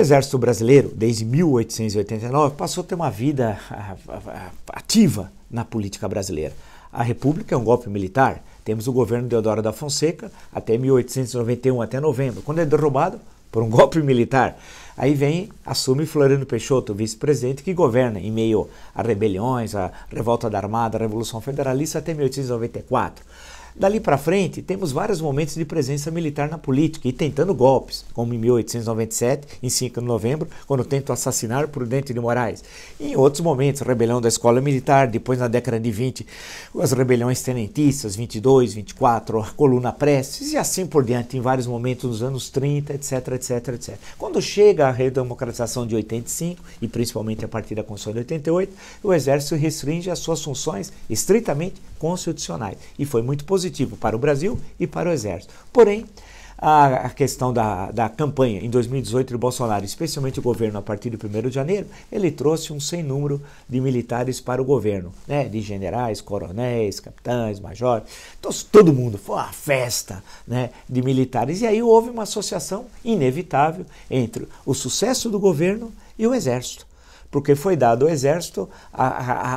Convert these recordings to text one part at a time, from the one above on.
Exército Brasileiro, desde 1889, passou a ter uma vida ativa na política brasileira. A República é um golpe militar. Temos o governo Deodoro da Fonseca até 1891, até novembro, quando é derrubado por um golpe militar. Aí assume Floriano Peixoto, vice-presidente, que governa em meio a rebeliões, a revolta da Armada, a Revolução Federalista até 1894. Dali para frente, temos vários momentos de presença militar na política e tentando golpes, como em 1897, em 5 de novembro, quando tentam assassinar Prudente de Moraes. E em outros momentos, a rebelião da Escola Militar, depois na década de 20, as rebeliões tenentistas, 22, 24, a Coluna Prestes e assim por diante, em vários momentos nos anos 30, etc, etc, etc. Quando chega a redemocratização de 85, e principalmente a partir da Constituição de 88, o Exército restringe as suas funções estritamente constitucionais. E foi muito positivo para o Brasil e para o Exército. Porém, a questão da campanha em 2018 de Bolsonaro, especialmente o governo a partir de 1º de janeiro, ele trouxe um sem número de militares para o governo, né? De generais, coronéis, capitães, majores, todo mundo, foi uma festa, né? De militares. E aí houve uma associação inevitável entre o sucesso do governo e o Exército, porque foi dado ao Exército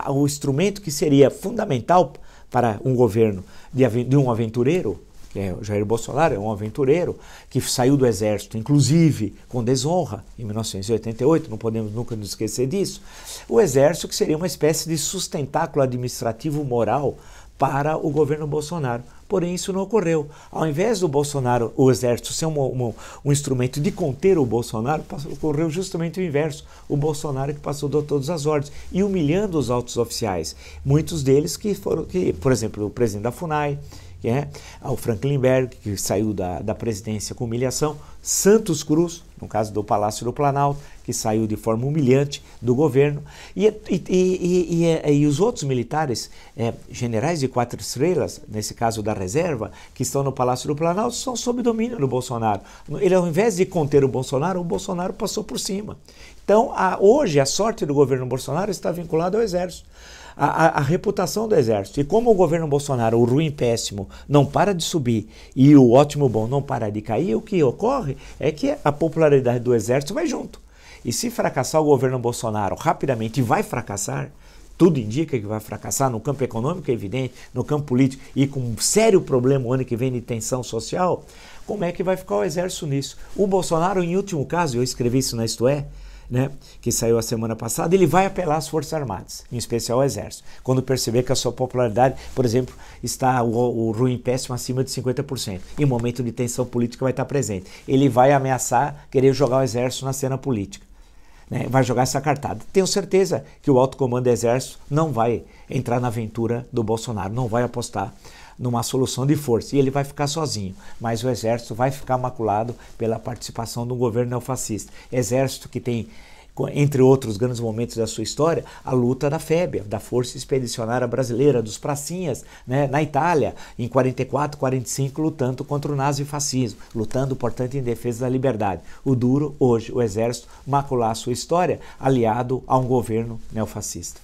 o instrumento que seria fundamental para um governo de um aventureiro, que é o Jair Bolsonaro, é um aventureiro que saiu do Exército, inclusive com desonra, em 1988, não podemos nunca nos esquecer disso. O Exército que seria uma espécie de sustentáculo administrativo moral para o governo Bolsonaro. Porém, isso não ocorreu. Ao invés do Bolsonaro, o Exército ser um instrumento de conter o Bolsonaro, ocorreu justamente o inverso. O Bolsonaro que passou de todas as ordens e humilhando os altos oficiais. Muitos deles por exemplo, o presidente da FUNAI, o Franklin Berg, que saiu da presidência com humilhação, Santos Cruz, no caso do Palácio do Planalto, que saiu de forma humilhante do governo, e os outros militares, generais de 4 estrelas, nesse caso da reserva, que estão no Palácio do Planalto, são sob domínio do Bolsonaro. Ele, ao invés de conter o Bolsonaro passou por cima. Então, hoje, a sorte do governo Bolsonaro está vinculada ao Exército. A reputação do Exército. E como o governo Bolsonaro, o ruim péssimo, não para de subir e o ótimo bom não para de cair, o que ocorre é que a popularidade do Exército vai junto. E se fracassar o governo Bolsonaro rapidamente, vai fracassar, tudo indica que vai fracassar no campo econômico, é evidente, no campo político e com um sério problema o ano que vem de tensão social, como é que vai ficar o Exército nisso? O Bolsonaro, em último caso, eu escrevi isso na Isto É, que saiu a semana passada, ele vai apelar às Forças Armadas, em especial ao Exército, quando perceber que a sua popularidade, por exemplo, está o ruim péssimo acima de 50%. Em momento de tensão política vai estar presente. Ele vai ameaçar querer jogar o Exército na cena política. Vai jogar essa cartada. Tenho certeza que o alto comando do Exército não vai entrar na aventura do Bolsonaro, não vai apostar numa solução de força, e ele vai ficar sozinho, mas o Exército vai ficar maculado pela participação do governo neofascista. Exército que tem, entre outros grandes momentos da sua história, a luta da FEB, da Força Expedicionária Brasileira, dos pracinhas, na Itália, em 44, 45, lutando contra o nazifascismo, lutando, portanto, em defesa da liberdade. O duro, hoje, o Exército macular a sua história, aliado a um governo neofascista.